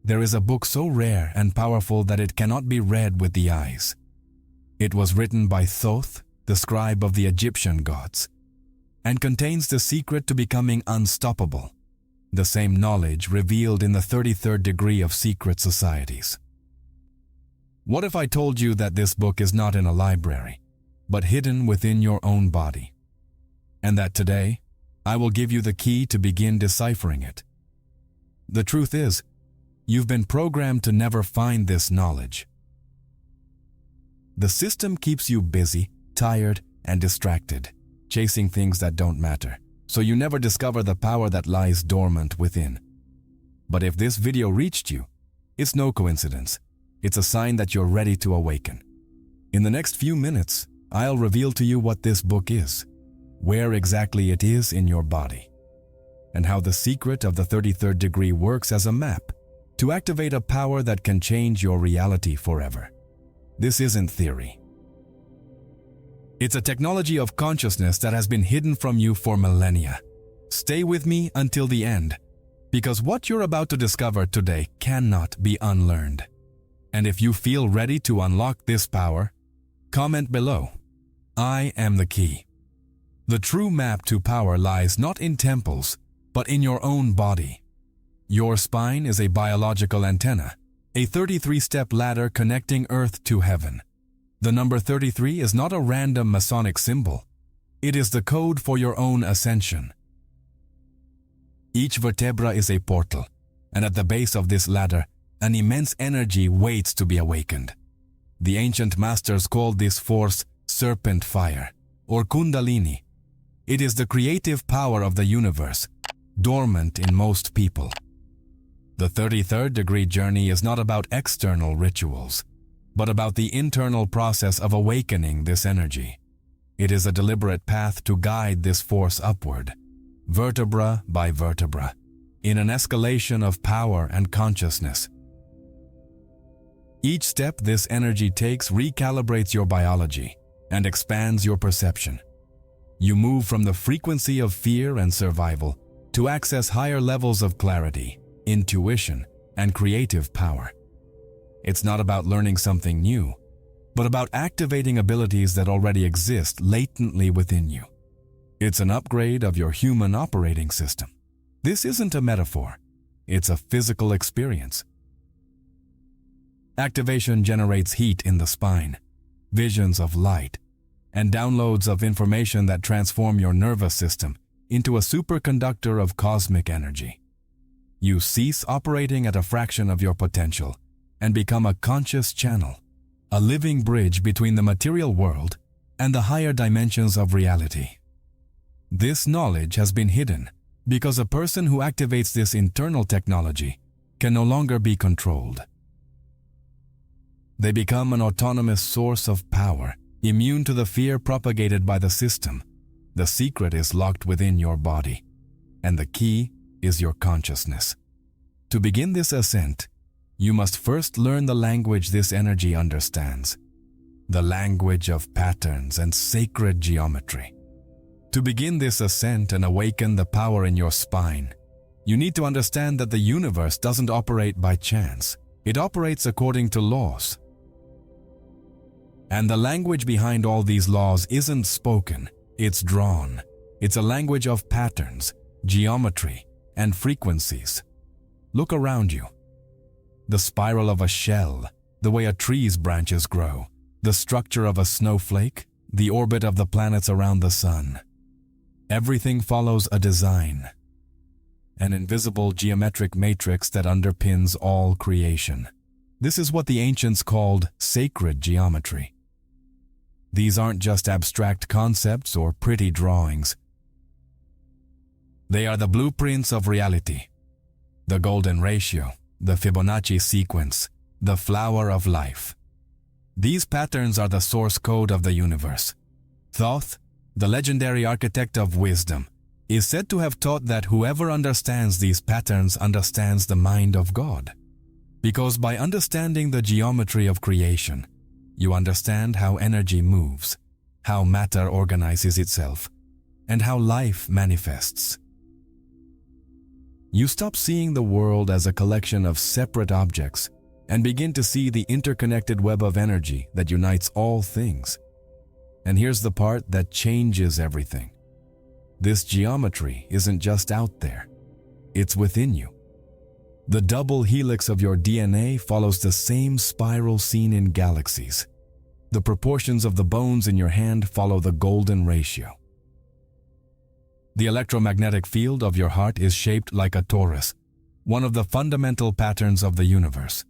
there is a book so rare and powerful that it cannot be read with the eyes. It was written by Thoth, the scribe of the Egyptian gods, and contains the secret to becoming unstoppable, the same knowledge revealed in the 33rd degree of secret societies. What if I told you that this book is not in a library, but hidden within your own body, and that today I will give you the key to begin deciphering it? The truth is, you've been programmed to never find this knowledge. The system keeps you busy, tired, and distracted, chasing things that don't matter, so you never discover the power that lies dormant within. But if this video reached you, it's no coincidence. It's a sign that you're ready to awaken. In the next few minutes, I'll reveal to you what this book is, where exactly it is in your body, and how the secret of the 33rd degree works as a map to activate a power that can change your reality forever. This isn't theory. It's a technology of consciousness that has been hidden from you for millennia. Stay with me until the end, because what you're about to discover today cannot be unlearned. And if you feel ready to unlock this power, comment below. I am the key. The true map to power lies not in temples, but in your own body. Your spine is a biological antenna, a 33-step ladder connecting Earth to heaven. The number 33 is not a random Masonic symbol. It is the code for your own ascension. Each vertebra is a portal, and at the base of this ladder, an immense energy waits to be awakened. The ancient masters called this force serpent fire, or Kundalini. It is the creative power of the universe, dormant in most people. The 33rd degree journey is not about external rituals, but about the internal process of awakening this energy. It is a deliberate path to guide this force upward, vertebra by vertebra, in an escalation of power and consciousness. Each step this energy takes recalibrates your biology and expands your perception. You move from the frequency of fear and survival to access higher levels of clarity, intuition, and creative power. It's not about learning something new, but about activating abilities that already exist latently within you. It's an upgrade of your human operating system. This isn't a metaphor, it's a physical experience. Activation generates heat in the spine, visions of light, and downloads of information that transform your nervous system into a superconductor of cosmic energy. You cease operating at a fraction of your potential and become a conscious channel, a living bridge between the material world and the higher dimensions of reality. This knowledge has been hidden because a person who activates this internal technology can no longer be controlled. They become an autonomous source of power, immune to the fear propagated by the system. The secret is locked within your body, and the key is your consciousness. To begin this ascent, you must first learn the language this energy understands, the language of patterns and sacred geometry. To begin this ascent and awaken the power in your spine, you need to understand that the universe doesn't operate by chance. It operates according to laws. And the language behind all these laws isn't spoken, it's drawn. It's a language of patterns, geometry, and frequencies. Look around you. The spiral of a shell, the way a tree's branches grow, the structure of a snowflake, the orbit of the planets around the sun. Everything follows a design, an invisible geometric matrix that underpins all creation. This is what the ancients called sacred geometry. These aren't just abstract concepts or pretty drawings. They are the blueprints of reality, the golden ratio, the Fibonacci sequence, the flower of life. These patterns are the source code of the universe. Thoth, the legendary architect of wisdom, is said to have taught that whoever understands these patterns understands the mind of God. Because by understanding the geometry of creation, you understand how energy moves, how matter organizes itself, and how life manifests. You stop seeing the world as a collection of separate objects and begin to see the interconnected web of energy that unites all things. And here's the part that changes everything. This geometry isn't just out there, it's within you. The double helix of your DNA follows the same spiral seen in galaxies. The proportions of the bones in your hand follow the golden ratio. The electromagnetic field of your heart is shaped like a torus, one of the fundamental patterns of the universe.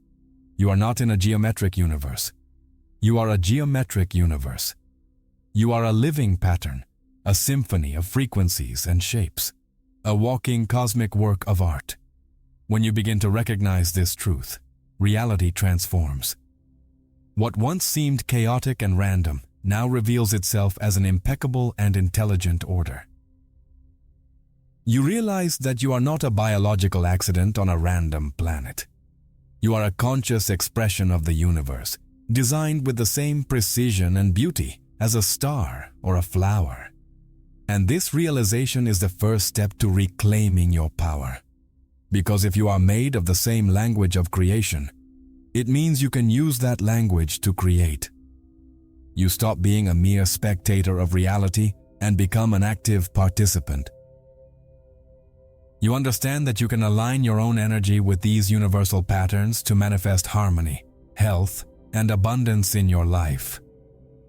You are not in a geometric universe. You are a geometric universe. You are a living pattern, a symphony of frequencies and shapes, a walking cosmic work of art. When you begin to recognize this truth, reality transforms. What once seemed chaotic and random now reveals itself as an impeccable and intelligent order. You realize that you are not a biological accident on a random planet. You are a conscious expression of the universe, designed with the same precision and beauty as a star or a flower. And this realization is the first step to reclaiming your power. Because if you are made of the same language of creation, it means you can use that language to create. You stop being a mere spectator of reality and become an active participant. You understand that you can align your own energy with these universal patterns to manifest harmony, health, and abundance in your life.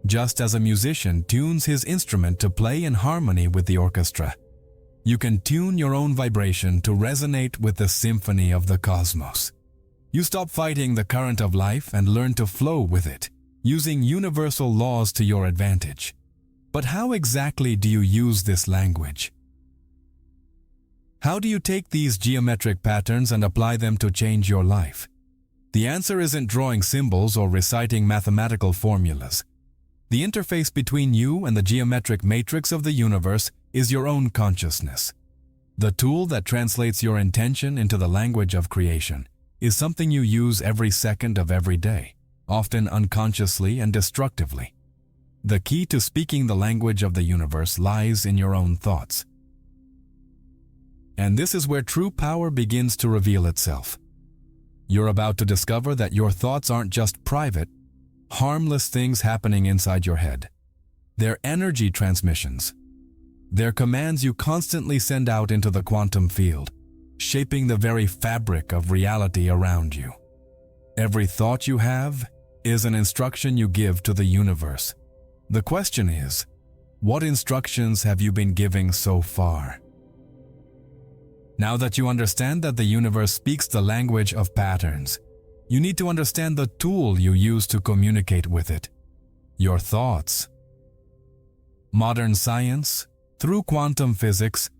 Just as a musician tunes his instrument to play in harmony with the orchestra, you can tune your own vibration to resonate with the symphony of the cosmos. You stop fighting the current of life and learn to flow with it, using universal laws to your advantage. But how exactly do you use this language? How do you take these geometric patterns and apply them to change your life? The answer isn't drawing symbols or reciting mathematical formulas. The interface between you and the geometric matrix of the universe is your own consciousness. The tool that translates your intention into the language of creation is something you use every second of every day, often unconsciously and destructively. The key to speaking the language of the universe lies in your own thoughts. And this is where true power begins to reveal itself. You're about to discover that your thoughts aren't just private, harmless things happening inside your head. They're energy transmissions. They're commands you constantly send out into the quantum field, shaping the very fabric of reality around you. Every thought you have is an instruction you give to the universe. The question is, what instructions have you been giving so far? Now that you understand that the universe speaks the language of patterns, you need to understand the tool you use to communicate with it: your thoughts. Modern science, through quantum physics,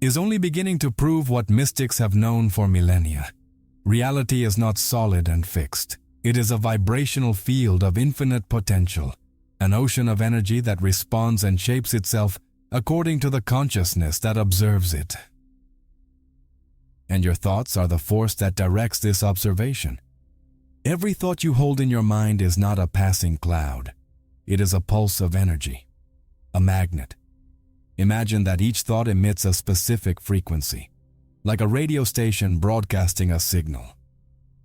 is only beginning to prove what mystics have known for millennia. Reality is not solid and fixed. It is a vibrational field of infinite potential, an ocean of energy that responds and shapes itself according to the consciousness that observes it. And your thoughts are the force that directs this observation. Every thought you hold in your mind is not a passing cloud. It is a pulse of energy, a magnet. Imagine that each thought emits a specific frequency, like a radio station broadcasting a signal.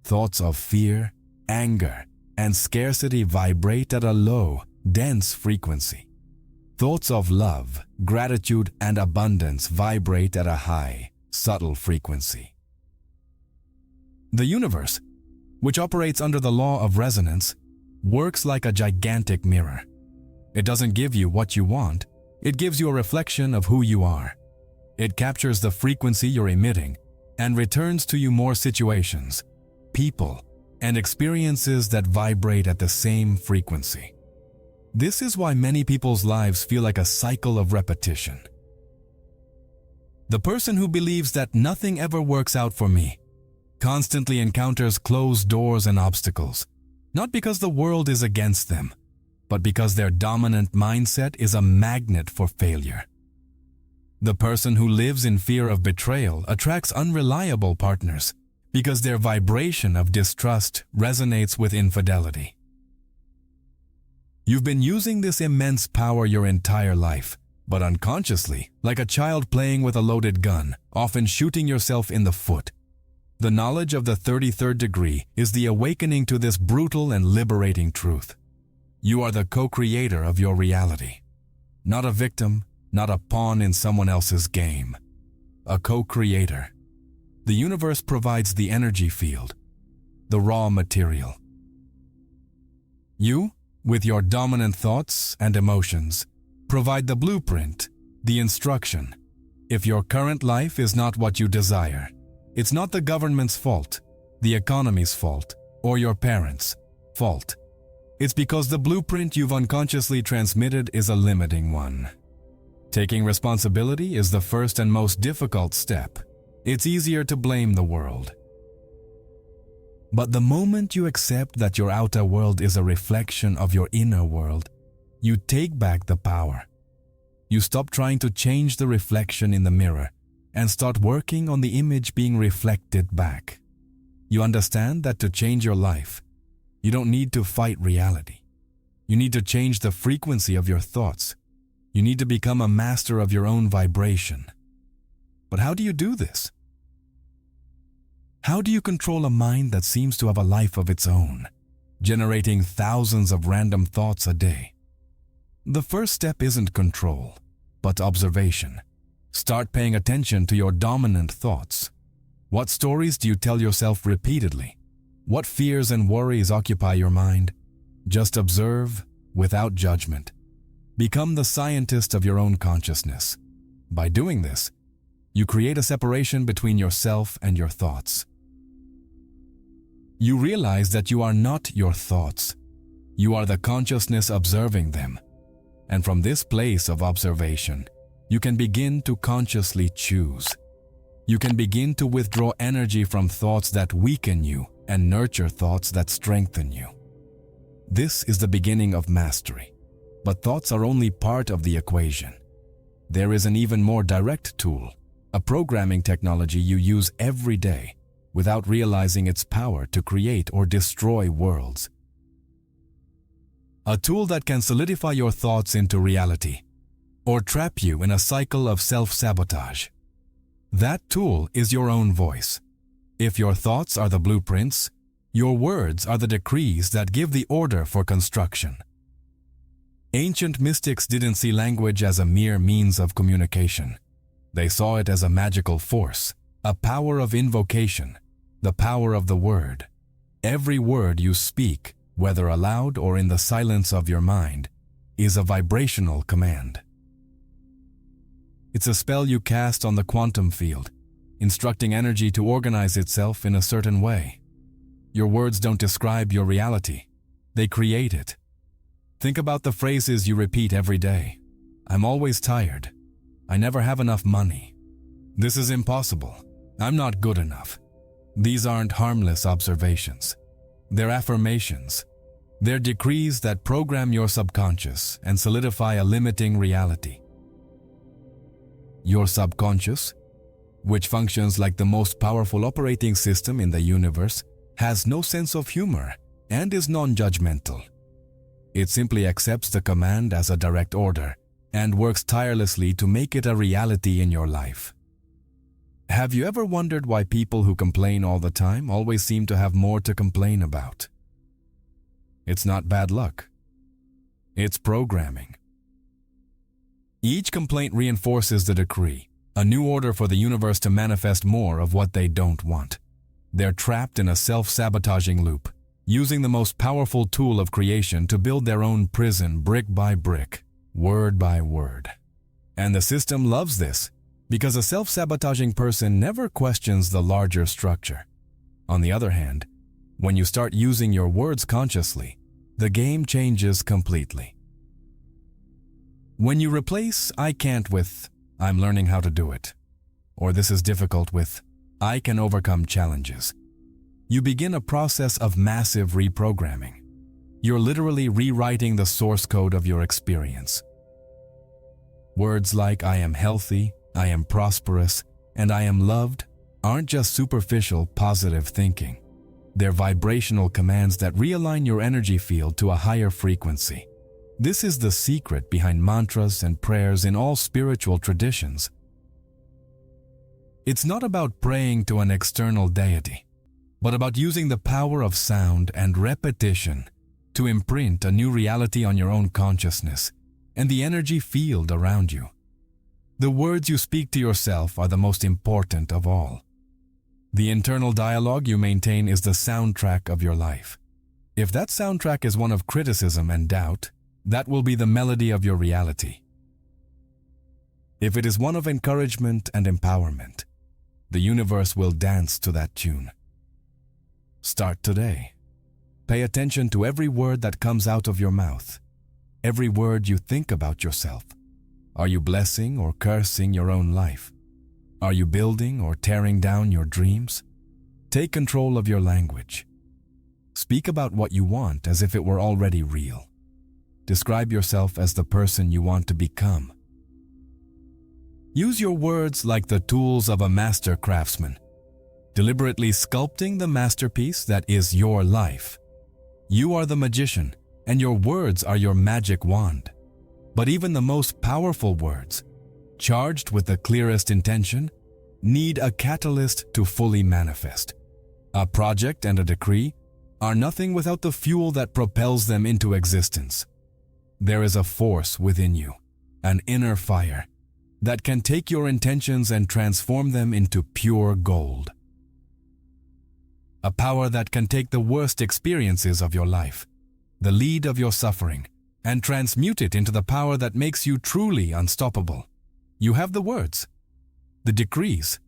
Thoughts of fear, anger, and scarcity vibrate at a low, dense frequency. Thoughts of love, gratitude, and abundance vibrate at a high, subtle frequency. The universe, which operates under the law of resonance, works like a gigantic mirror. It doesn't give you what you want, it gives you a reflection of who you are. It captures the frequency you're emitting and returns to you more situations, people, and experiences that vibrate at the same frequency. This is why many people's lives feel like a cycle of repetition. The person who believes that nothing ever works out for me constantly encounters closed doors and obstacles, not because the world is against them, but because their dominant mindset is a magnet for failure. The person who lives in fear of betrayal attracts unreliable partners because their vibration of distrust resonates with infidelity. You've been using this immense power your entire life, but unconsciously, like a child playing with a loaded gun, often shooting yourself in the foot. The knowledge of the 33rd degree is the awakening to this brutal and liberating truth. You are the co-creator of your reality. Not a victim, not a pawn in someone else's game. A co-creator. The universe provides the energy field, the raw material. You, with your dominant thoughts and emotions, provide the blueprint, the instruction. If your current life is not what you desire, it's not the government's fault, the economy's fault, or your parents' fault. It's because the blueprint you've unconsciously transmitted is a limiting one. Taking responsibility is the first and most difficult step. It's easier to blame the world. But the moment you accept that your outer world is a reflection of your inner world, you take back the power. You stop trying to change the reflection in the mirror and start working on the image being reflected back. You understand that to change your life, you don't need to fight reality. You need to change the frequency of your thoughts. You need to become a master of your own vibration. But how do you do this? How do you control a mind that seems to have a life of its own, generating thousands of random thoughts a day? The first step isn't control, but observation. Start paying attention to your dominant thoughts. What stories do you tell yourself repeatedly? What fears and worries occupy your mind? Just observe without judgment. Become the scientist of your own consciousness. By doing this, you create a separation between yourself and your thoughts. You realize that you are not your thoughts. You are the consciousness observing them. And from this place of observation, you can begin to consciously choose. You can begin to withdraw energy from thoughts that weaken you and nurture thoughts that strengthen you. This is the beginning of mastery. But thoughts are only part of the equation. There is an even more direct tool, a programming technology you use every day without realizing its power to create or destroy worlds. A tool that can solidify your thoughts into reality or trap you in a cycle of self-sabotage. That tool is your own voice. If your thoughts are the blueprints, your words are the decrees that give the order for construction. Ancient mystics didn't see language as a mere means of communication. They saw it as a magical force, a power of invocation, the power of the word. Every word you speak, whether aloud or in the silence of your mind, is a vibrational command. It's a spell you cast on the quantum field, instructing energy to organize itself in a certain way. Your words don't describe your reality. They create it. Think about the phrases you repeat every day. I'm always tired. I never have enough money. This is impossible. I'm not good enough. These aren't harmless observations. They're affirmations. They're decrees that program your subconscious and solidify a limiting reality. Your subconscious, which functions like the most powerful operating system in the universe, has no sense of humor and is non-judgmental. It simply accepts the command as a direct order and works tirelessly to make it a reality in your life. Have you ever wondered why people who complain all the time always seem to have more to complain about? It's not bad luck. It's programming. Each complaint reinforces the decree, a new order for the universe to manifest more of what they don't want. They're trapped in a self-sabotaging loop, using the most powerful tool of creation to build their own prison brick by brick, word by word. And the system loves this, because a self-sabotaging person never questions the larger structure. On the other hand, when you start using your words consciously, the game changes completely. When you replace "I can't" with "I'm learning how to do it," or "this is difficult" with "I can overcome challenges," you begin a process of massive reprogramming. You're literally rewriting the source code of your experience. Words like "I am healthy," "I am prosperous," and "I am loved" aren't just superficial positive thinking. They're vibrational commands that realign your energy field to a higher frequency. This is the secret behind mantras and prayers in all spiritual traditions. It's not about praying to an external deity, but about using the power of sound and repetition to imprint a new reality on your own consciousness and the energy field around you. The words you speak to yourself are the most important of all. The internal dialogue you maintain is the soundtrack of your life. If that soundtrack is one of criticism and doubt, that will be the melody of your reality. If it is one of encouragement and empowerment, the universe will dance to that tune. Start today. Pay attention to every word that comes out of your mouth, every word you think about yourself. Are you blessing or cursing your own life? Are you building or tearing down your dreams? Take control of your language. Speak about what you want as if it were already real. Describe yourself as the person you want to become. Use your words like the tools of a master craftsman, deliberately sculpting the masterpiece that is your life. You are the magician, and your words are your magic wand. But even the most powerful words, charged with the clearest intention, need a catalyst to fully manifest. A project and a decree are nothing without the fuel that propels them into existence. There is a force within you, an inner fire, that can take your intentions and transform them into pure gold. A power that can take the worst experiences of your life, the lead of your suffering, and transmute it into the power that makes you truly unstoppable. You have the words, the decrees.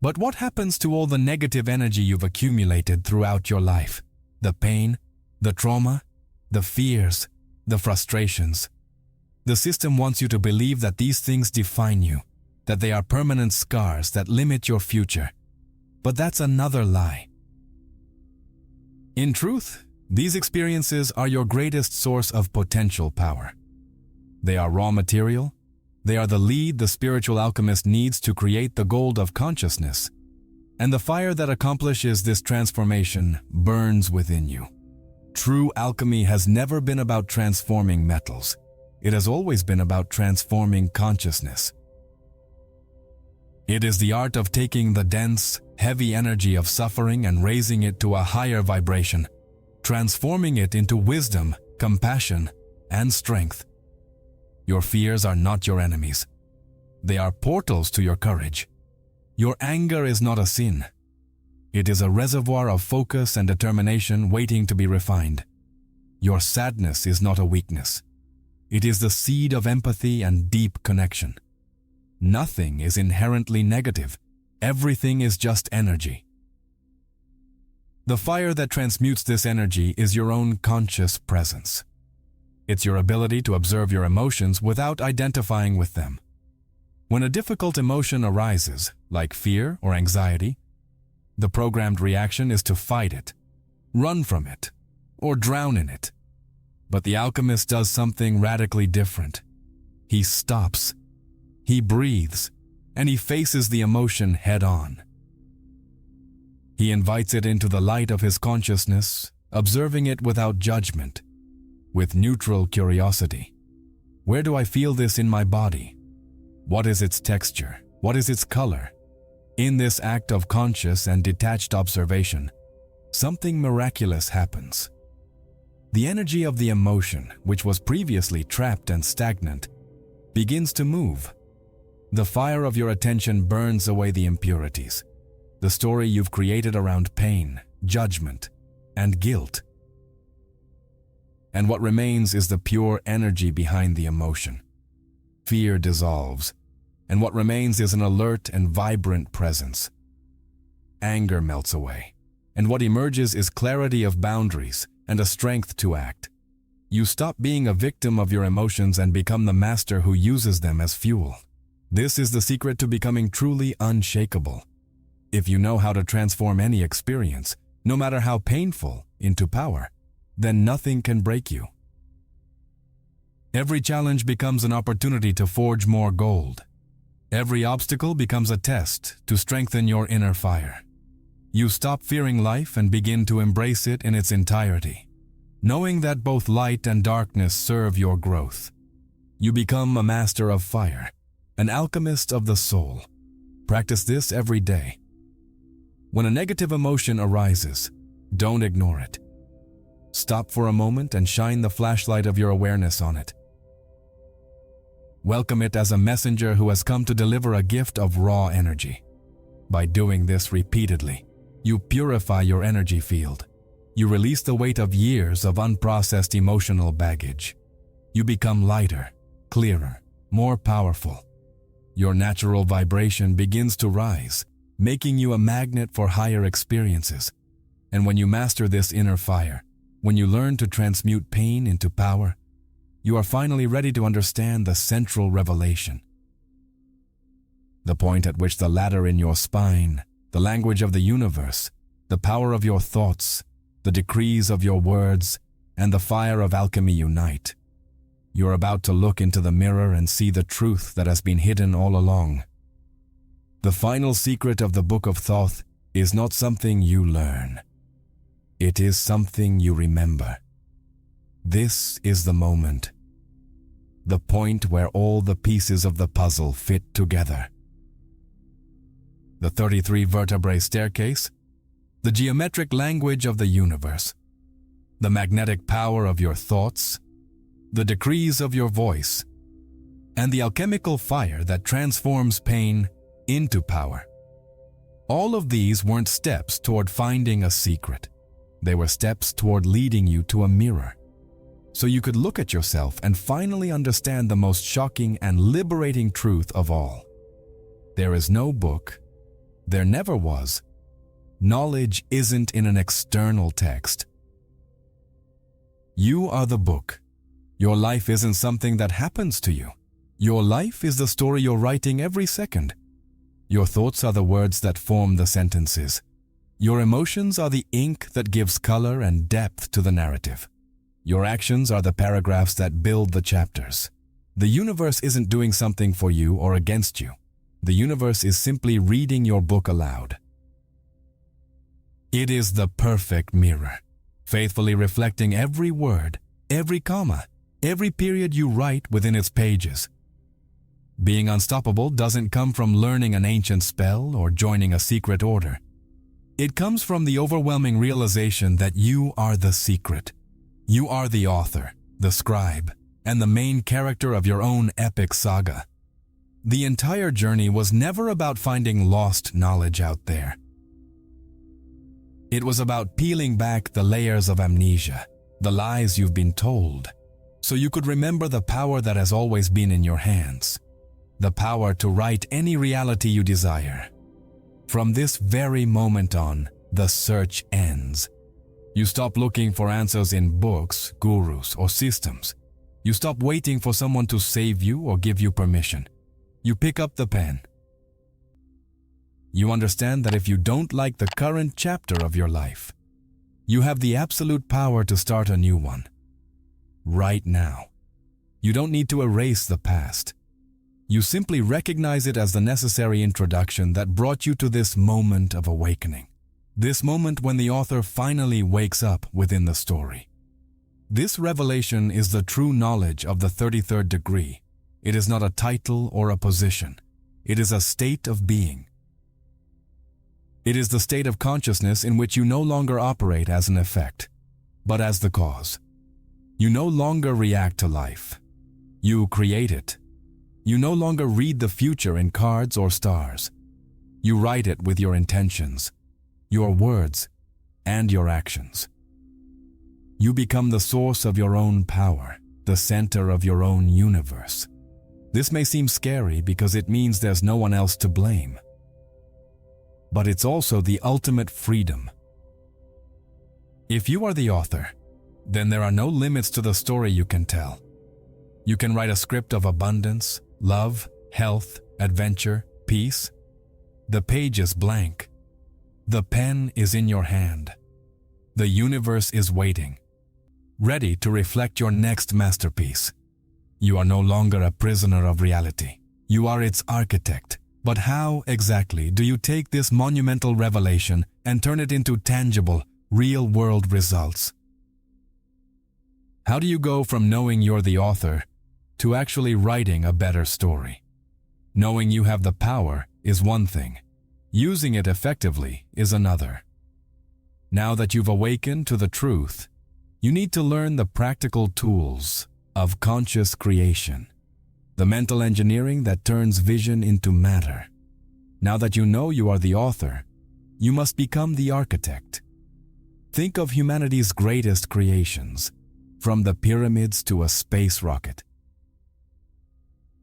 But what happens to all the negative energy you've accumulated throughout your life? The pain, the trauma, the fears, the frustrations. The system wants you to believe that these things define you, that they are permanent scars that limit your future. But that's another lie. In truth, these experiences are your greatest source of potential power. They are raw material. They are the lead the spiritual alchemist needs to create the gold of consciousness. And the fire that accomplishes this transformation burns within you. True alchemy has never been about transforming metals. It has always been about transforming consciousness. It is the art of taking the dense, heavy energy of suffering and raising it to a higher vibration, transforming it into wisdom, compassion, and strength. Your fears are not your enemies. They are portals to your courage. Your anger is not a sin. It is a reservoir of focus and determination waiting to be refined. Your sadness is not a weakness. It is the seed of empathy and deep connection. Nothing is inherently negative. Everything is just energy. The fire that transmutes this energy is your own conscious presence. It's your ability to observe your emotions without identifying with them. When a difficult emotion arises, like fear or anxiety, the programmed reaction is to fight it, run from it, or drown in it. But the alchemist does something radically different. He stops, he breathes, and he faces the emotion head-on. He invites it into the light of his consciousness, observing it without judgment, with neutral curiosity. Where do I feel this in my body? What is its texture? What is its color? In this act of conscious and detached observation, something miraculous happens. The energy of the emotion, which was previously trapped and stagnant, begins to move. The fire of your attention burns away the impurities, the story you've created around pain, judgment, and guilt. And what remains is the pure energy behind the emotion. Fear dissolves, and what remains is an alert and vibrant presence. Anger melts away, and what emerges is clarity of boundaries and a strength to act. You stop being a victim of your emotions and become the master who uses them as fuel. This is the secret to becoming truly unshakable. If you know how to transform any experience, no matter how painful, into power, then nothing can break you. Every challenge becomes an opportunity to forge more gold. Every obstacle becomes a test to strengthen your inner fire. You stop fearing life and begin to embrace it in its entirety. knowing that both light and darkness serve your growth. You become a master of fire, an alchemist of the soul. Practice this every day. When a negative emotion arises, don't ignore it. Stop for a moment and shine the flashlight of your awareness on it. Welcome it as a messenger who has come to deliver a gift of raw energy. By doing this repeatedly, you purify your energy field. You release the weight of years of unprocessed emotional baggage. You become lighter, clearer, more powerful. Your natural vibration begins to rise, making you a magnet for higher experiences. And when you master this inner fire, when you learn to transmute pain into power, you are finally ready to understand the central revelation. The point at which the ladder in your spine, the language of the universe, the power of your thoughts, the decrees of your words, and the fire of alchemy unite. You're about to look into the mirror and see the truth that has been hidden all along. The final secret of the Book of Thoth is not something you learn. It is something you remember. This is the moment, the point where all the pieces of the puzzle fit together. The 33 vertebrae staircase, the geometric language of the universe, the magnetic power of your thoughts, the decrees of your voice, and the alchemical fire that transforms pain into power. All of these weren't steps toward finding a secret. They were steps toward leading you to a mirror, so you could look at yourself and finally understand the most shocking and liberating truth of all. There is no book. There never was. Knowledge isn't in an external text. You are the book. Your life isn't something that happens to you. Your life is the story you're writing every second. Your thoughts are the words that form the sentences. Your emotions are the ink that gives color and depth to the narrative. Your actions are the paragraphs that build the chapters. The universe isn't doing something for you or against you. The universe is simply reading your book aloud. It is the perfect mirror, faithfully reflecting every word, every comma, every period you write within its pages. Being unstoppable doesn't come from learning an ancient spell or joining a secret order. It comes from the overwhelming realization that you are the secret. You are the author, the scribe, and the main character of your own epic saga. The entire journey was never about finding lost knowledge out there. It was about peeling back the layers of amnesia, the lies you've been told, so you could remember the power that has always been in your hands. The power to write any reality you desire. From this very moment on, the search ends. You stop looking for answers in books, gurus, or systems. You stop waiting for someone to save you or give you permission. You pick up the pen. You understand that if you don't like the current chapter of your life, you have the absolute power to start a new one. Right now. You don't need to erase the past. You simply recognize it as the necessary introduction that brought you to this moment of awakening. This moment when the author finally wakes up within the story. This revelation is the true knowledge of the 33rd degree. It is not a title or a position. It is a state of being. It is the state of consciousness in which you no longer operate as an effect, but as the cause. You no longer react to life. You create it. You no longer read the future in cards or stars. You write it with your intentions, your words, and your actions. You become the source of your own power, the center of your own universe. This may seem scary because it means there's no one else to blame. But it's also the ultimate freedom. If you are the author, then there are no limits to the story you can tell. You can write a script of abundance, love, health, adventure, peace. The page is blank. The pen is in your hand. The universe is waiting, ready to reflect your next masterpiece. You are no longer a prisoner of reality. You are its architect. But how exactly do you take this monumental revelation and turn it into tangible, real-world results? How do you go from knowing you're the author to actually writing a better story? Knowing you have the power is one thing. Using it effectively is another. Now that you've awakened to the truth, you need to learn the practical tools of conscious creation, the mental engineering that turns vision into matter. Now that you know you are the author, you must become the architect. Think of humanity's greatest creations, from the pyramids to a space rocket.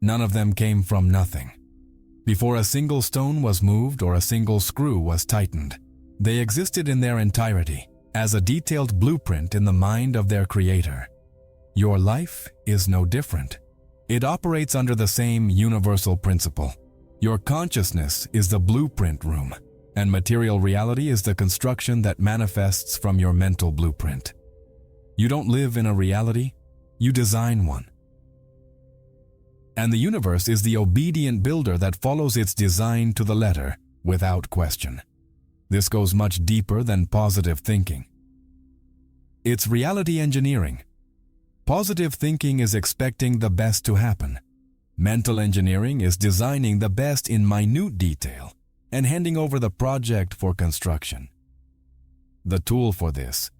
None of them came from nothing. Before a single stone was moved or a single screw was tightened, they existed in their entirety as a detailed blueprint in the mind of their creator. Your life is no different. It operates under the same universal principle. Your consciousness is the blueprint room, and material reality is the construction that manifests from your mental blueprint. You don't live in a reality, you design one. And the universe is the obedient builder that follows its design to the letter without question. This goes much deeper than positive thinking. It's reality engineering. Positive thinking is expecting the best to happen. Mental engineering is designing the best in minute detail and handing over the project for construction. The tool for this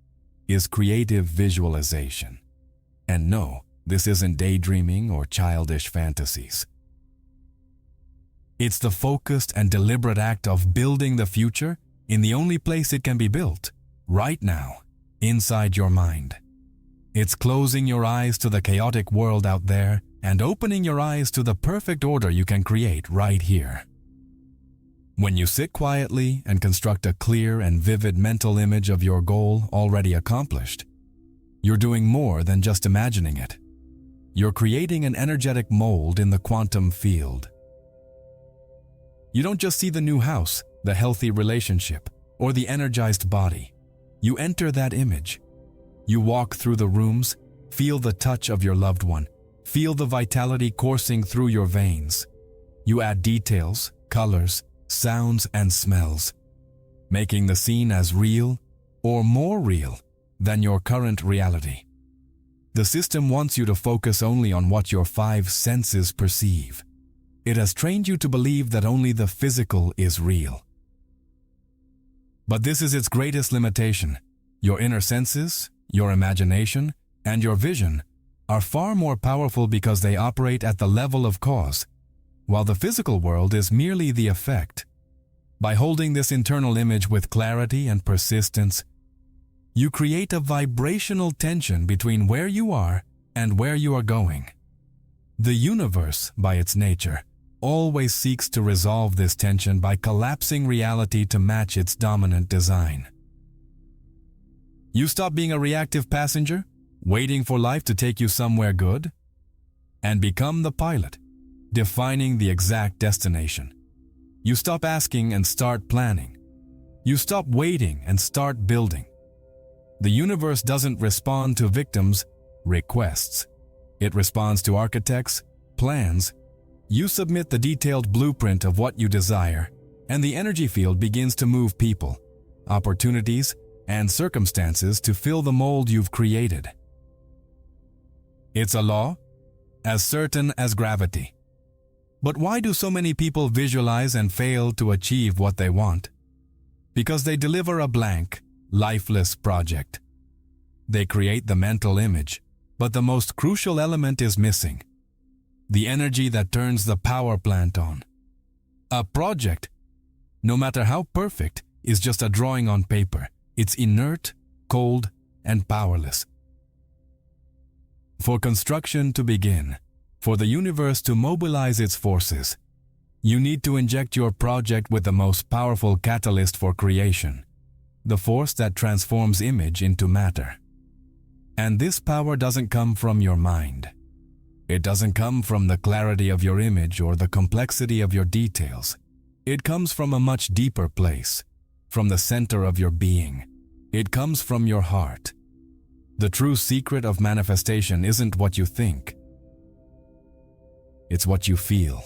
is creative visualization. And no, this isn't daydreaming or childish fantasies. It's the focused and deliberate act of building the future in the only place it can be built, right now, inside your mind. It's closing your eyes to the chaotic world out there and opening your eyes to the perfect order you can create right here. When you sit quietly and construct a clear and vivid mental image of your goal already accomplished, you're doing more than just imagining it. You're creating an energetic mold in the quantum field. You don't just see the new house, the healthy relationship, or the energized body. You enter that image. You walk through the rooms, feel the touch of your loved one, feel the vitality coursing through your veins. You add details, colors, sounds, and smells, making the scene as real or more real than your current reality. The system wants you to focus only on what your 5 senses perceive. It has trained you to believe that only the physical is real. But this is its greatest limitation. Your inner senses, your imagination, and your vision are far more powerful because they operate at the level of cause, while the physical world is merely the effect. By holding this internal image with clarity and persistence, you create a vibrational tension between where you are and where you are going. The universe, by its nature, always seeks to resolve this tension by collapsing reality to match its dominant design. You stop being a reactive passenger, waiting for life to take you somewhere good, and become the pilot, defining the exact destination. You stop asking and start planning. You stop waiting and start building. The universe doesn't respond to victims' requests. It responds to architects' plans. You submit the detailed blueprint of what you desire, and the energy field begins to move people, opportunities, and circumstances to fill the mold you've created. It's a law, as certain as gravity. But why do so many people visualize and fail to achieve what they want? Because they deliver a blank, lifeless project. They create the mental image, but the most crucial element is missing: the energy that turns the power plant on. A project, no matter how perfect, is just a drawing on paper. It's inert, cold, and powerless. For construction to begin, for the universe to mobilize its forces, you need to inject your project with the most powerful catalyst for creation, the force that transforms image into matter. And this power doesn't come from your mind. It doesn't come from the clarity of your image or the complexity of your details. It comes from a much deeper place, from the center of your being. It comes from your heart. The true secret of manifestation isn't what you think. It's what you feel.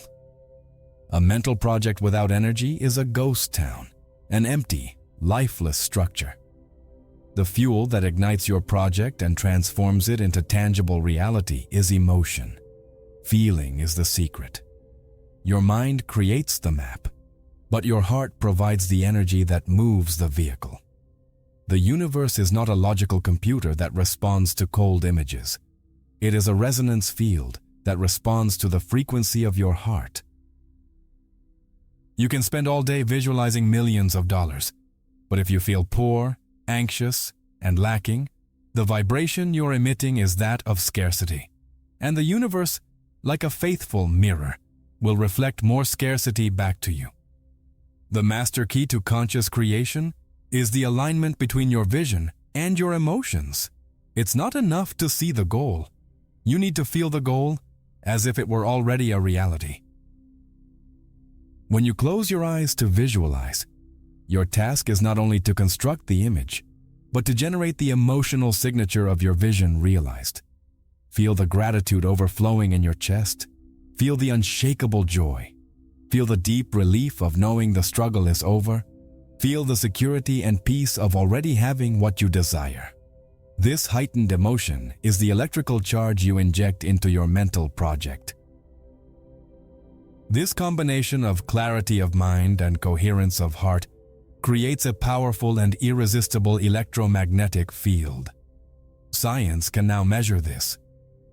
A mental project without energy is a ghost town, an empty, lifeless structure. The fuel that ignites your project and transforms it into tangible reality is emotion. Feeling is the secret. Your mind creates the map, but your heart provides the energy that moves the vehicle. The universe is not a logical computer that responds to cold images. It is a resonance field that responds to the frequency of your heart. You can spend all day visualizing millions of dollars, but if you feel poor, anxious, and lacking, the vibration you're emitting is that of scarcity. And the universe, like a faithful mirror, will reflect more scarcity back to you. The master key to conscious creation is the alignment between your vision and your emotions. It's not enough to see the goal. You need to feel the goal as if it were already a reality. When you close your eyes to visualize, your task is not only to construct the image, but to generate the emotional signature of your vision realized. Feel the gratitude overflowing in your chest. Feel the unshakable joy. Feel the deep relief of knowing the struggle is over. Feel the security and peace of already having what you desire. This heightened emotion is the electrical charge you inject into your mental project. This combination of clarity of mind and coherence of heart creates a powerful and irresistible electromagnetic field. Science can now measure this.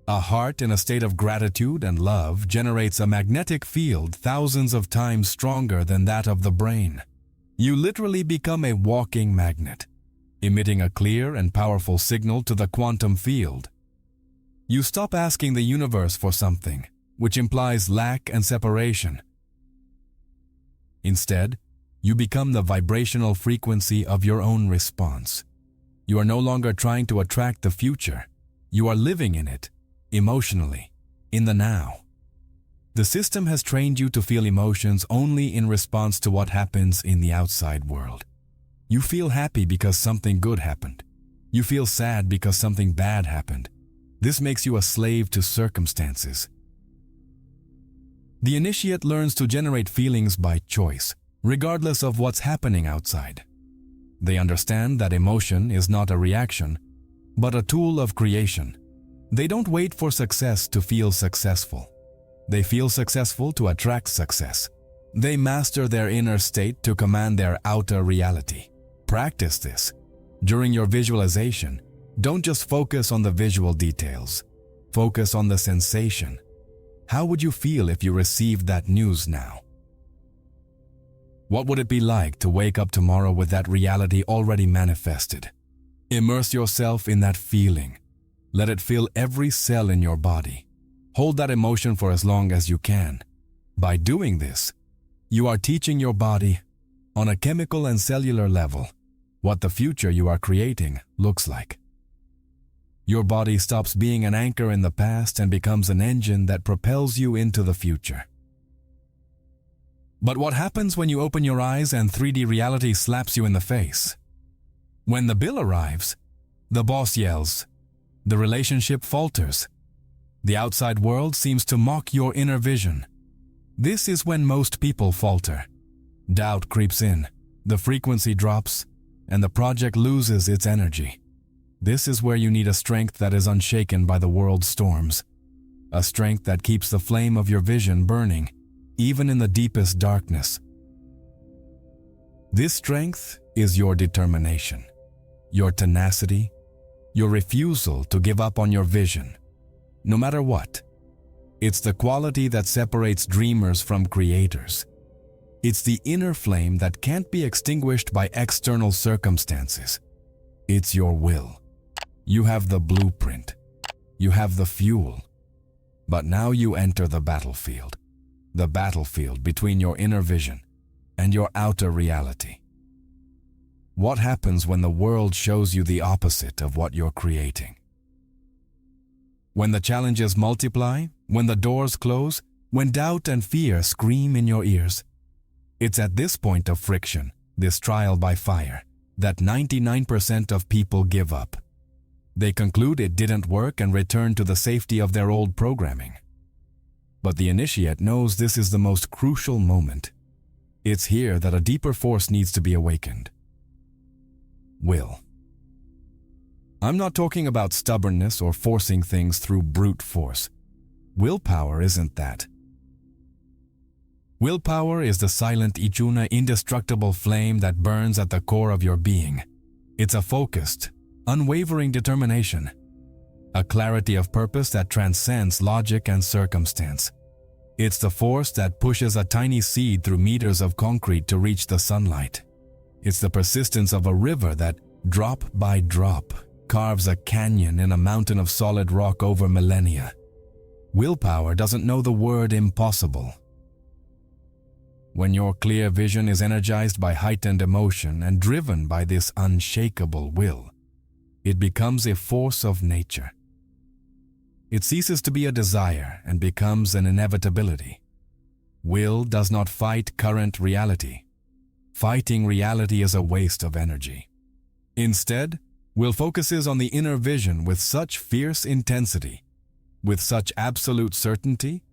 A heart in a state of gratitude and love generates a magnetic field thousands of times stronger than that of the brain. You literally become a walking magnet, emitting a clear and powerful signal to the quantum field. You stop asking the universe for something, which implies lack and separation. Instead, you become the vibrational frequency of your own response. You are no longer trying to attract the future. You are living in it, emotionally, in the now. The system has trained you to feel emotions only in response to what happens in the outside world. You feel happy because something good happened. You feel sad because something bad happened. This makes you a slave to circumstances. The initiate learns to generate feelings by choice, regardless of what's happening outside. They understand that emotion is not a reaction, but a tool of creation. They don't wait for success to feel successful. They feel successful to attract success. They master their inner state to command their outer reality. Practice this. During your visualization, don't just focus on the visual details. Focus on the sensation. How would you feel if you received that news now? What would it be like to wake up tomorrow with that reality already manifested? Immerse yourself in that feeling. Let it fill every cell in your body. Hold that emotion for as long as you can. By doing this, you are teaching your body, on a chemical and cellular level, what the future you are creating looks like. Your body stops being an anchor in the past and becomes an engine that propels you into the future. But what happens when you open your eyes and 3D reality slaps you in the face? When the bill arrives, the boss yells, the relationship falters, the outside world seems to mock your inner vision. This is when most people falter. Doubt creeps in, the frequency drops, and the project loses its energy. This is where you need a strength that is unshaken by the world's storms, a strength that keeps the flame of your vision burning, even in the deepest darkness. This strength is your determination, your tenacity, your refusal to give up on your vision, no matter what. It's the quality that separates dreamers from creators. It's the inner flame that can't be extinguished by external circumstances. It's your will. You have the blueprint. You have the fuel. But now you enter the battlefield between your inner vision and your outer reality. What happens when the world shows you the opposite of what you're creating? When the challenges multiply, when the doors close, when doubt and fear scream in your ears, it's at this point of friction, this trial by fire, that 99% of people give up. They conclude it didn't work and return to the safety of their old programming. But the initiate knows this is the most crucial moment. It's here that a deeper force needs to be awakened. Will. I'm not talking about stubbornness or forcing things through brute force. Willpower isn't that. Willpower is the silent Ichuna indestructible flame that burns at the core of your being. It's a focused, unwavering determination, a clarity of purpose that transcends logic and circumstance. It's the force that pushes a tiny seed through meters of concrete to reach the sunlight. It's the persistence of a river that, drop by drop, carves a canyon in a mountain of solid rock over millennia. Willpower doesn't know the word impossible. When your clear vision is energized by heightened emotion and driven by this unshakable will, it becomes a force of nature. It ceases to be a desire and becomes an inevitability. Will does not fight current reality. Fighting reality is a waste of energy. Instead, will focuses on the inner vision with such fierce intensity, with such absolute certainty,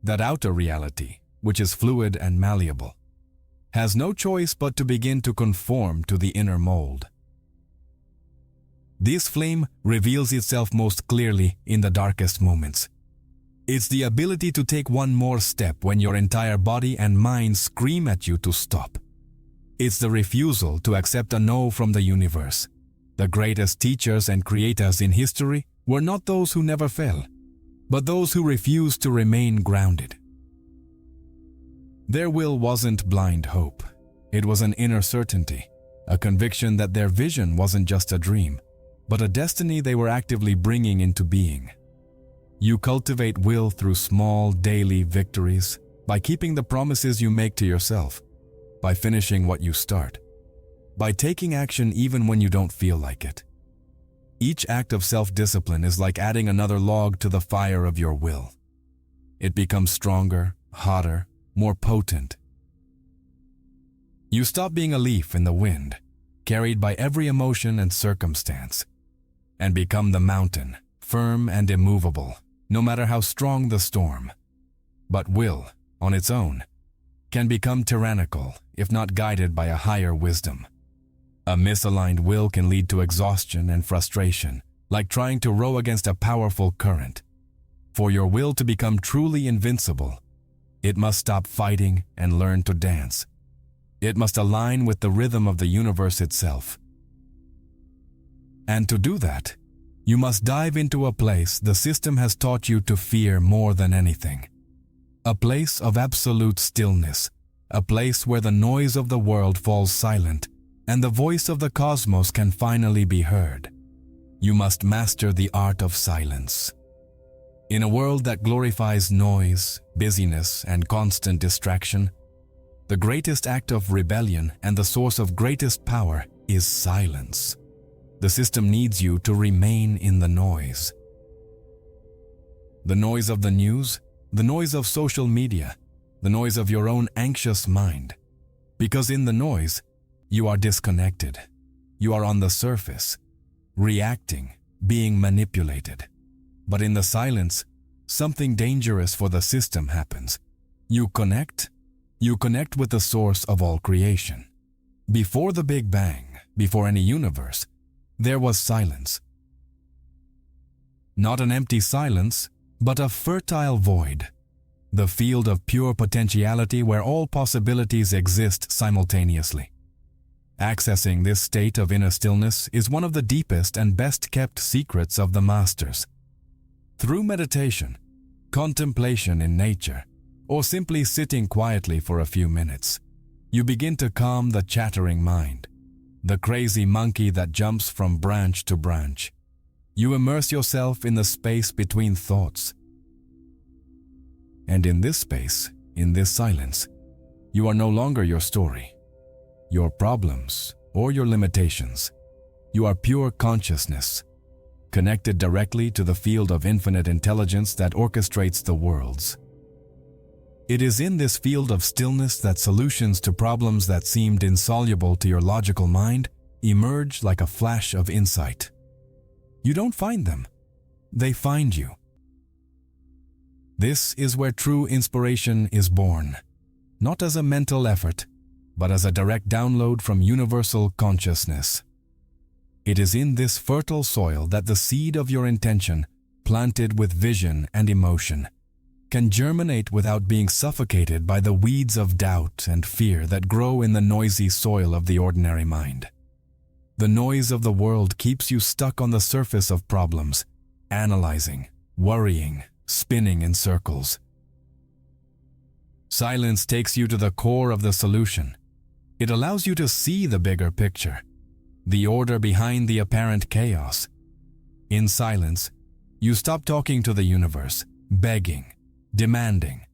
that outer reality, which is fluid and malleable, has no choice but to begin to conform to the inner mold. This flame reveals itself most clearly in the darkest moments. It's the ability to take one more step when your entire body and mind scream at you to stop. It's the refusal to accept a no from the universe. The greatest teachers and creators in history were not those who never fell, but those who refused to remain grounded. Their will wasn't blind hope. It was an inner certainty, a conviction that their vision wasn't just a dream, but a destiny they were actively bringing into being. You cultivate will through small, daily victories, by keeping the promises you make to yourself, by finishing what you start, by taking action even when you don't feel like it. Each act of self-discipline is like adding another log to the fire of your will. It becomes stronger, hotter, more potent. You stop being a leaf in the wind, carried by every emotion and circumstance, and become the mountain, firm and immovable, no matter how strong the storm. But will, on its own, can become tyrannical if not guided by a higher wisdom. A misaligned will can lead to exhaustion and frustration, like trying to row against a powerful current. For your will to become truly invincible, it must stop fighting and learn to dance. It must align with the rhythm of the universe itself. And to do that, you must dive into a place the system has taught you to fear more than anything. A place of absolute stillness, a place where the noise of the world falls silent and the voice of the cosmos can finally be heard. You must master the art of silence. In a world that glorifies noise, busyness, and constant distraction, the greatest act of rebellion and the source of greatest power is silence. The system needs you to remain in the noise. The noise of the news, the noise of social media, the noise of your own anxious mind. Because in the noise, you are disconnected. You are on the surface, reacting, being manipulated. But in the silence, something dangerous for the system happens. You connect with the source of all creation. Before the Big Bang, before any universe, there was silence. Not an empty silence, but a fertile void. The field of pure potentiality where all possibilities exist simultaneously. Accessing this state of inner stillness is one of the deepest and best-kept secrets of the masters. Through meditation, contemplation in nature, or simply sitting quietly for a few minutes, you begin to calm the chattering mind, the crazy monkey that jumps from branch to branch. You immerse yourself in the space between thoughts. And in this space, in this silence, you are no longer your story, your problems, or your limitations. You are pure consciousness, connected directly to the field of infinite intelligence that orchestrates the worlds. It is in this field of stillness that solutions to problems that seemed insoluble to your logical mind emerge like a flash of insight. You don't find them, they find you. This is where true inspiration is born, not as a mental effort, but as a direct download from universal consciousness. It is in this fertile soil that the seed of your intention, planted with vision and emotion, can germinate without being suffocated by the weeds of doubt and fear that grow in the noisy soil of the ordinary mind. The noise of the world keeps you stuck on the surface of problems, analyzing, worrying, spinning in circles. Silence takes you to the core of the solution. It allows you to see the bigger picture, the order behind the apparent chaos. In silence, you stop talking to the universe, begging, demanding,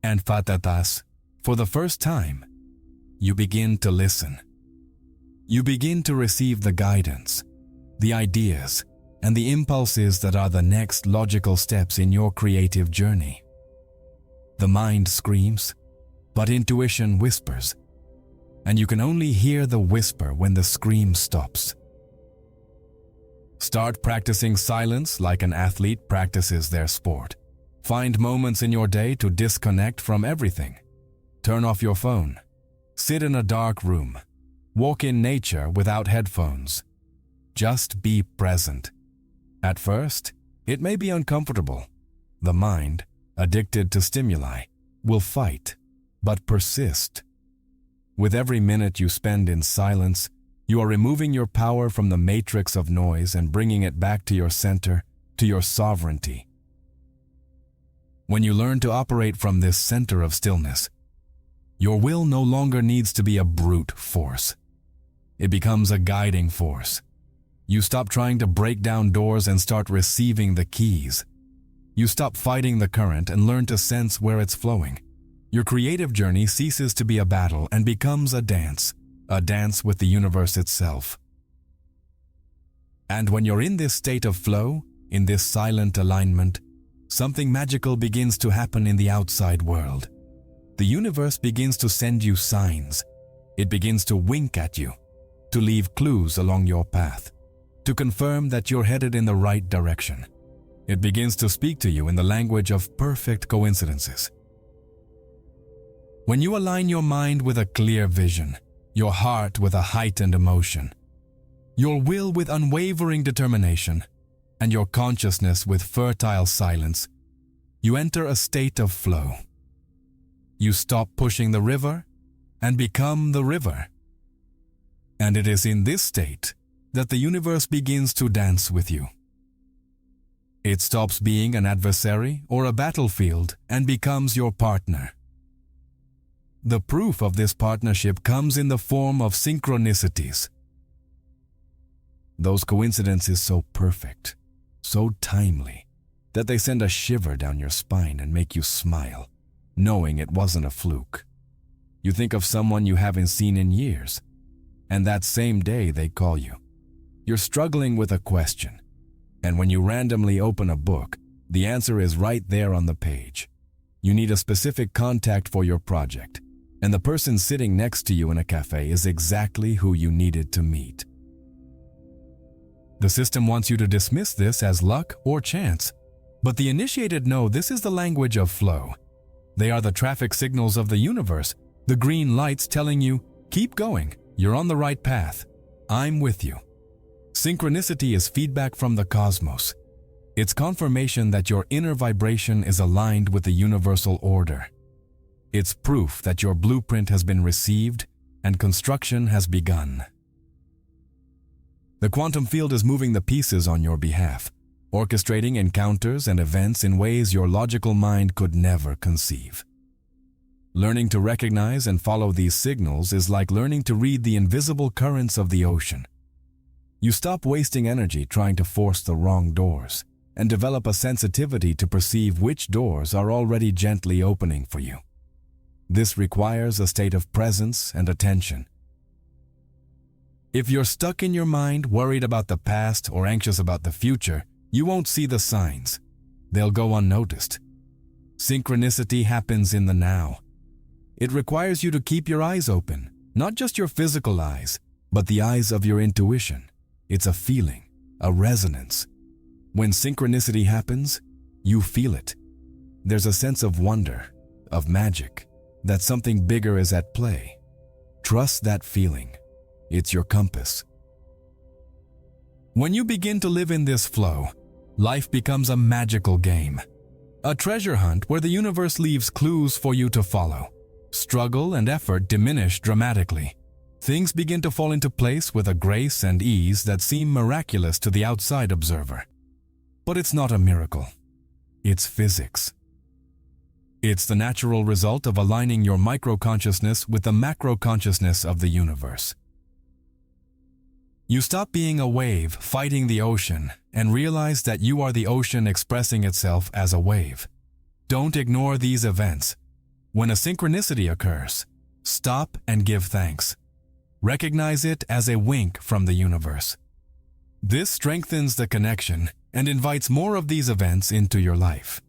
and fatatas, for the first time, you begin to listen. You begin to receive the guidance, the ideas, and the impulses that are the next logical steps in your creative journey. The mind screams, but intuition whispers, and you can only hear the whisper when the scream stops. Start practicing silence like an athlete practices their sport. Find moments in your day to disconnect from everything. Turn off your phone. Sit in a dark room. Walk in nature without headphones. Just be present. At first, it may be uncomfortable. The mind, addicted to stimuli, will fight, but persist. With every minute you spend in silence, you are removing your power from the matrix of noise and bringing it back to your center, to your sovereignty. When you learn to operate from this center of stillness, your will no longer needs to be a brute force. It becomes a guiding force. You stop trying to break down doors and start receiving the keys. You stop fighting the current and learn to sense where it's flowing. Your creative journey ceases to be a battle and becomes a dance with the universe itself. And when you're in this state of flow, in this silent alignment, something magical begins to happen in the outside world. The universe begins to send you signs. It begins to wink at you, to leave clues along your path, to confirm that you're headed in the right direction. It begins to speak to you in the language of perfect coincidences. When you align your mind with a clear vision, your heart with a heightened emotion, your will with unwavering determination, and your consciousness with fertile silence, you enter a state of flow. You stop pushing the river and become the river. And it is in this state that the universe begins to dance with you. It stops being an adversary or a battlefield and becomes your partner. The proof of this partnership comes in the form of synchronicities. Those coincidences so perfect, so timely, that they send a shiver down your spine and make you smile, knowing it wasn't a fluke. You think of someone you haven't seen in years, and that same day they call you. You're struggling with a question, and when you randomly open a book, the answer is right there on the page. You need a specific contact for your project, and the person sitting next to you in a cafe is exactly who you needed to meet. The system wants you to dismiss this as luck or chance, but the initiated know this is the language of flow. They are the traffic signals of the universe, the green lights telling you, keep going, you're on the right path, I'm with you. Synchronicity is feedback from the cosmos. It's confirmation that your inner vibration is aligned with the universal order. It's proof that your blueprint has been received and construction has begun. The quantum field is moving the pieces on your behalf, orchestrating encounters and events in ways your logical mind could never conceive. Learning to recognize and follow these signals is like learning to read the invisible currents of the ocean. You stop wasting energy trying to force the wrong doors and develop a sensitivity to perceive which doors are already gently opening for you. This requires a state of presence and attention. If you're stuck in your mind, worried about the past or anxious about the future, you won't see the signs. They'll go unnoticed. Synchronicity happens in the now. It requires you to keep your eyes open, not just your physical eyes, but the eyes of your intuition. It's a feeling, a resonance. When synchronicity happens, you feel it. There's a sense of wonder, of magic, that something bigger is at play. Trust that feeling. It's your compass. When you begin to live in this flow, life becomes a magical game. A treasure hunt where the universe leaves clues for you to follow. Struggle and effort diminish dramatically. Things begin to fall into place with a grace and ease that seem miraculous to the outside observer. But it's not a miracle. It's physics. It's the natural result of aligning your micro-consciousness with the macro-consciousness of the universe. You stop being a wave fighting the ocean and realize that you are the ocean expressing itself as a wave. Don't ignore these events. When a synchronicity occurs, stop and give thanks. Recognize it as a wink from the universe. This strengthens the connection and invites more of these events into your life.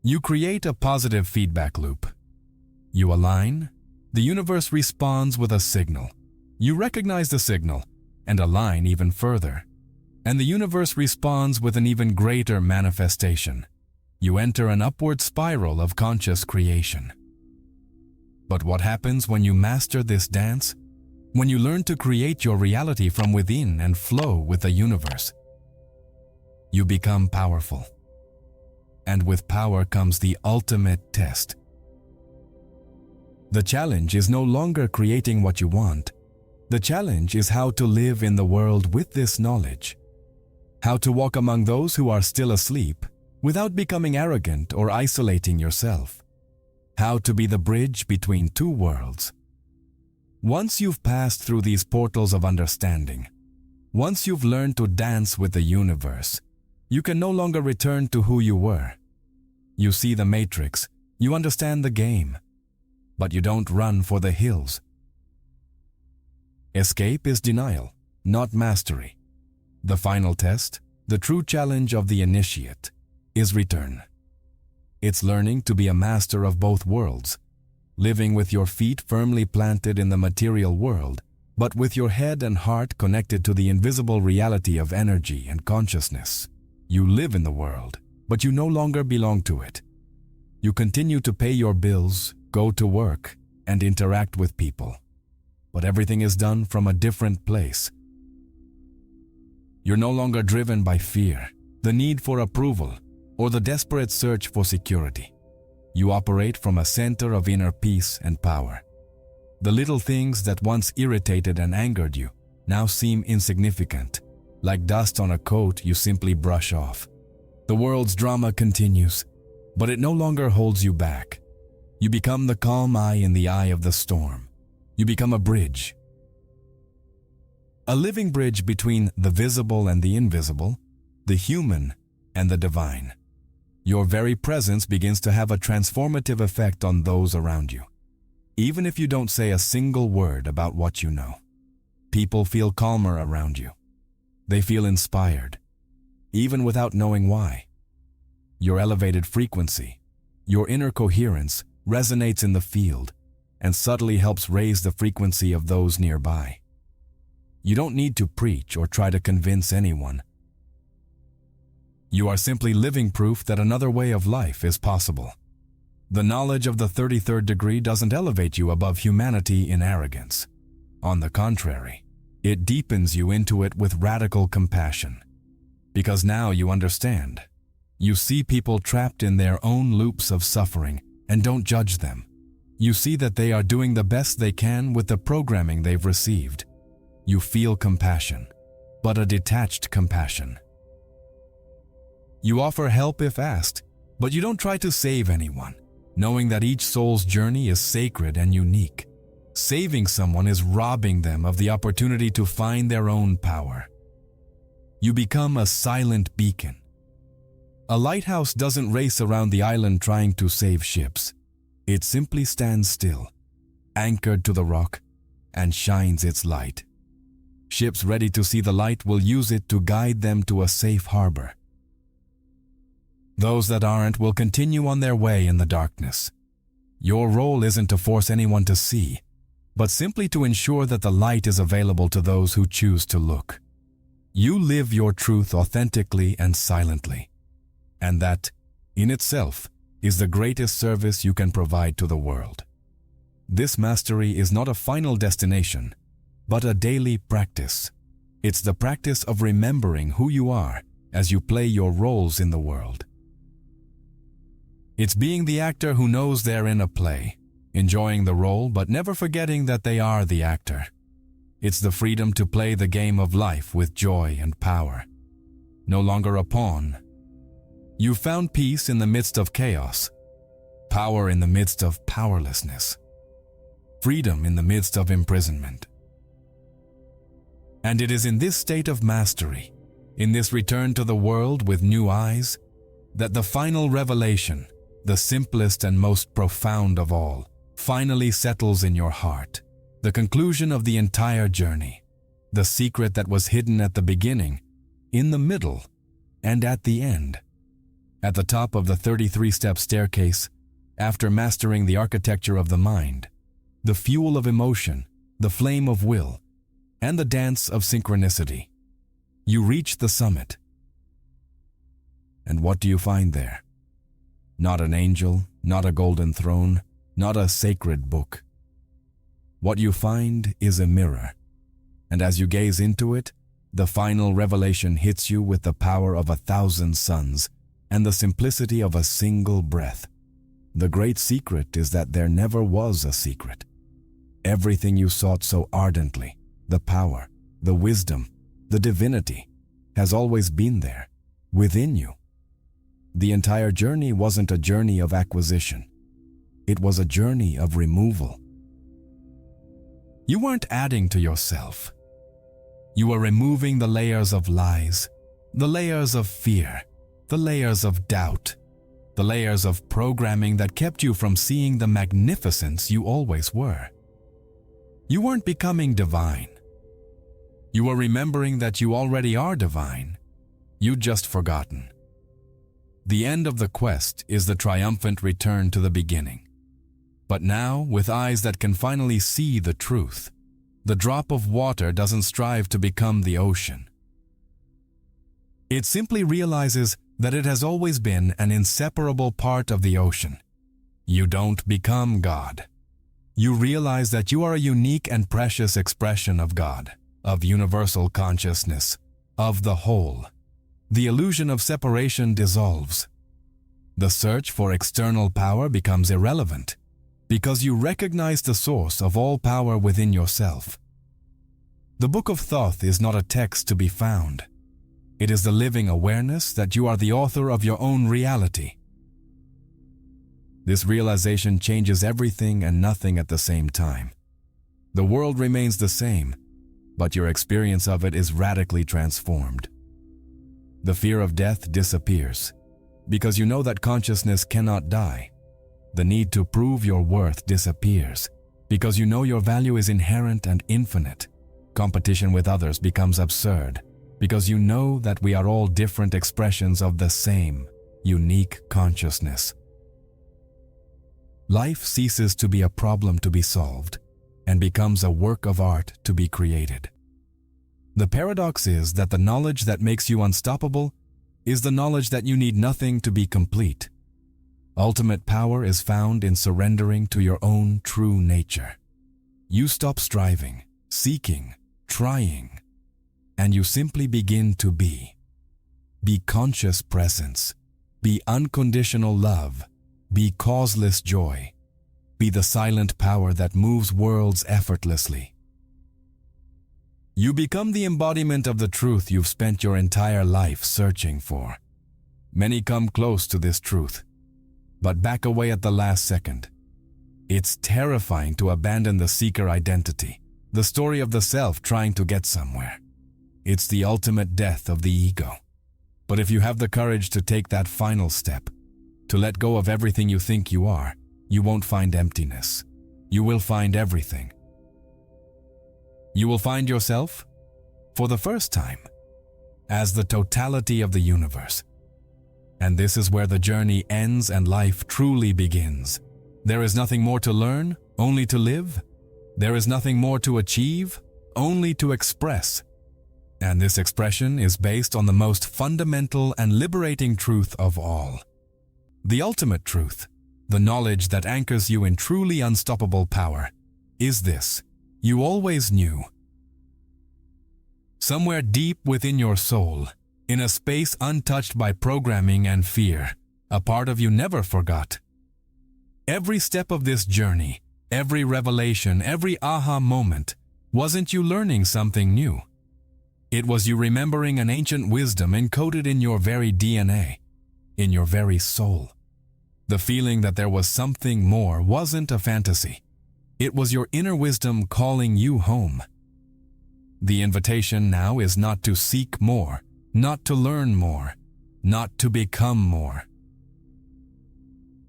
You create a positive feedback loop. You align, the universe responds with a signal. You recognize the signal and align even further, and the universe responds with an even greater manifestation. You enter an upward spiral of conscious creation. But what happens when you master this dance? When you learn to create your reality from within and flow with the universe, you become powerful. And with power comes the ultimate test. The challenge is no longer creating what you want. The challenge is how to live in the world with this knowledge. How to walk among those who are still asleep without becoming arrogant or isolating yourself. How to be the bridge between two worlds. Once you've passed through these portals of understanding, once you've learned to dance with the universe, you can no longer return to who you were. You see the matrix, you understand the game, but you don't run for the hills. Escape is denial, not mastery. The final test, the true challenge of the initiate, is return. It's learning to be a master of both worlds, living with your feet firmly planted in the material world, but with your head and heart connected to the invisible reality of energy and consciousness. You live in the world, but you no longer belong to it. You continue to pay your bills, go to work, and interact with people. But everything is done from a different place. You're no longer driven by fear, the need for approval, or the desperate search for security. You operate from a center of inner peace and power. The little things that once irritated and angered you now seem insignificant. Like dust on a coat you simply brush off. The world's drama continues, but it no longer holds you back. You become the calm eye in the eye of the storm. You become a bridge. A living bridge between the visible and the invisible, the human and the divine. Your very presence begins to have a transformative effect on those around you. Even if you don't say a single word about what you know, people feel calmer around you. They feel inspired, even without knowing why. Your elevated frequency, your inner coherence, resonates in the field and subtly helps raise the frequency of those nearby. You don't need to preach or try to convince anyone. You are simply living proof that another way of life is possible. The knowledge of the 33rd degree doesn't elevate you above humanity in arrogance. On the contrary, it deepens you into it with radical compassion. Because now you understand. You see people trapped in their own loops of suffering and don't judge them. You see that they are doing the best they can with the programming they've received. You feel compassion, but a detached compassion. You offer help if asked, but you don't try to save anyone, knowing that each soul's journey is sacred and unique. Saving someone is robbing them of the opportunity to find their own power. You become a silent beacon. A lighthouse doesn't race around the island trying to save ships. It simply stands still, anchored to the rock, and shines its light. Ships ready to see the light will use it to guide them to a safe harbor. Those that aren't will continue on their way in the darkness. Your role isn't to force anyone to see, but simply to ensure that the light is available to those who choose to look. You live your truth authentically and silently, and that, in itself, is the greatest service you can provide to the world. This mastery is not a final destination, but a daily practice, It's the practice of remembering who you are as you play your roles in the world. It's being the actor who knows they're in a play, enjoying the role but never forgetting that they are the actor. It's the freedom to play the game of life with joy and power. No longer a pawn. You've found peace in the midst of chaos, power in the midst of powerlessness, freedom in the midst of imprisonment. And it is in this state of mastery, in this return to the world with new eyes, that the final revelation, the simplest and most profound of all, finally settles in your heart. The conclusion of the entire journey, the secret that was hidden at the beginning, in the middle, and at the end. At the top of the 33-step staircase, after mastering the architecture of the mind, the fuel of emotion, the flame of will, and the dance of synchronicity, you reach the summit. And what do you find there? Not an angel, not a golden throne, not a sacred book. What you find is a mirror, and as you gaze into it, the final revelation hits you with the power of 1,000 suns and the simplicity of a single breath. The great secret is that there never was a secret. Everything you sought so ardently, the power, the wisdom, the divinity, has always been there, within you. The entire journey wasn't a journey of acquisition. It was a journey of removal. You weren't adding to yourself. You were removing the layers of lies, the layers of fear, the layers of doubt, the layers of programming that kept you from seeing the magnificence you always were. You weren't becoming divine. You were remembering that you already are divine. You'd just forgotten. The end of the quest is the triumphant return to the beginning. But now, with eyes that can finally see the truth, the drop of water doesn't strive to become the ocean. It simply realizes that it has always been an inseparable part of the ocean. You don't become God. You realize that you are a unique and precious expression of God, of universal consciousness, of the whole. The illusion of separation dissolves. The search for external power becomes irrelevant, because you recognize the source of all power within yourself. The Book of Thoth is not a text to be found. It is the living awareness that you are the author of your own reality. This realization changes everything and nothing at the same time. The world remains the same, but your experience of it is radically transformed. The fear of death disappears, because you know that consciousness cannot die. The need to prove your worth disappears, because you know your value is inherent and infinite. Competition with others becomes absurd, because you know that we are all different expressions of the same, unique consciousness. Life ceases to be a problem to be solved, and becomes a work of art to be created. The paradox is that the knowledge that makes you unstoppable is the knowledge that you need nothing to be complete. Ultimate power is found in surrendering to your own true nature. You stop striving, seeking, trying, and you simply begin to be. Be conscious presence. Be unconditional love. Be causeless joy. Be the silent power that moves worlds effortlessly. You become the embodiment of the truth you've spent your entire life searching for. Many come close to this truth, but back away at the last second. It's terrifying to abandon the seeker identity, the story of the self trying to get somewhere. It's the ultimate death of the ego. But if you have the courage to take that final step, to let go of everything you think you are, you won't find emptiness. You will find everything. You will find yourself, for the first time, as the totality of the universe. And this is where the journey ends and life truly begins. There is nothing more to learn, only to live. There is nothing more to achieve, only to express. And this expression is based on the most fundamental and liberating truth of all. The ultimate truth, the knowledge that anchors you in truly unstoppable power, is this: you always knew. somewhere deep within your soul, in a space untouched by programming and fear, a part of you never forgot. Every step of this journey, every revelation, every aha moment, wasn't you learning something new? It was you remembering an ancient wisdom encoded in your very DNA, in your very soul. The feeling that there was something more wasn't a fantasy. It was your inner wisdom calling you home. The invitation now is not to seek more, not to learn more, not to become more.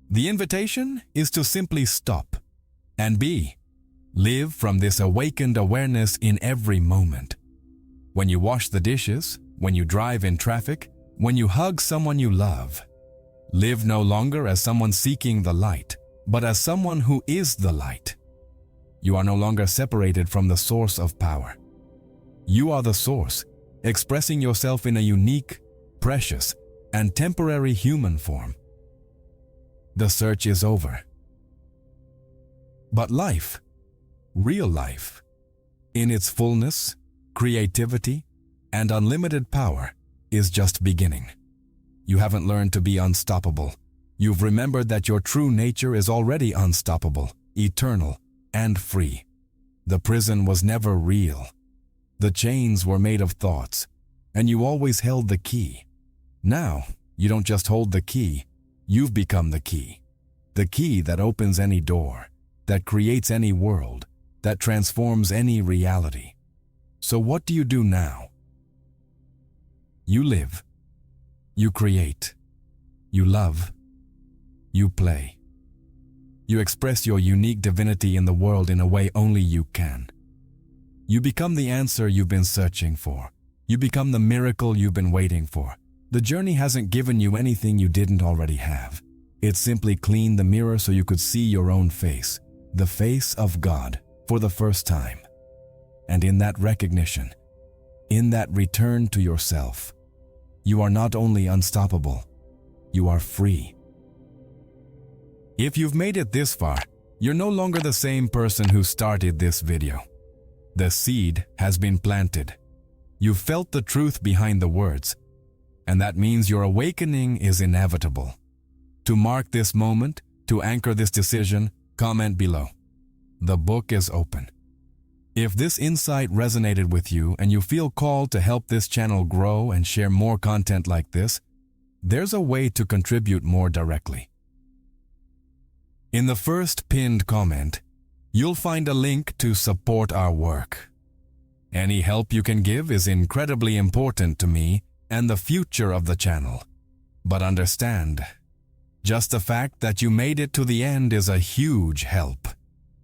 The invitation is to simply stop and be. Live from this awakened awareness in every moment. When you wash the dishes, when you drive in traffic, when you hug someone you love. Live no longer as someone seeking the light, but as someone who is the light. You are no longer separated from the source of power. You are the source, expressing yourself in a unique, precious, and temporary human form. The search is over. But life, real life, in its fullness, creativity, and unlimited power, is just beginning. You haven't learned to be unstoppable. You've remembered that your true nature is already unstoppable, eternal, and free. The prison was never real. The chains were made of thoughts, and you always held the key. Now, you don't just hold the key, you've become the key. The key that opens any door, that creates any world, that transforms any reality. So what do you do now? You live. You create. You love. You play. You express your unique divinity in the world in a way only you can. You become the answer you've been searching for. You become the miracle you've been waiting for. The journey hasn't given you anything you didn't already have. It simply cleaned the mirror so you could see your own face, the face of God, for the first time. And in that recognition, in that return to yourself, you are not only unstoppable, you are free. If you've made it this far, you're no longer the same person who started this video. The seed has been planted. You've felt the truth behind the words, and that means your awakening is inevitable. To mark this moment, to anchor this decision, comment below. The book is open. If this insight resonated with you and you feel called to help this channel grow and share more content like this, there's a way to contribute more directly. In the first pinned comment, you'll find a link to support our work. Any help you can give is incredibly important to me and the future of the channel. But understand, just the fact that you made it to the end is a huge help.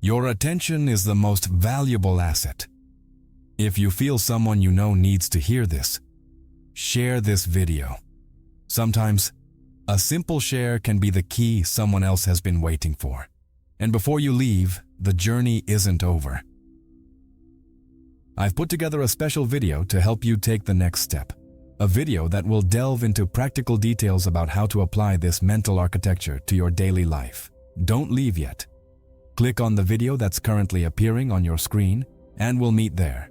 Your attention is the most valuable asset. If you feel someone you know needs to hear this, share this video. Sometimes, a simple share can be the key someone else has been waiting for. And before you leave, the journey isn't over. I've put together a special video to help you take the next step. A video that will delve into practical details about how to apply this mental architecture to your daily life. Don't leave yet. Click on the video that's currently appearing on your screen, and we'll meet there.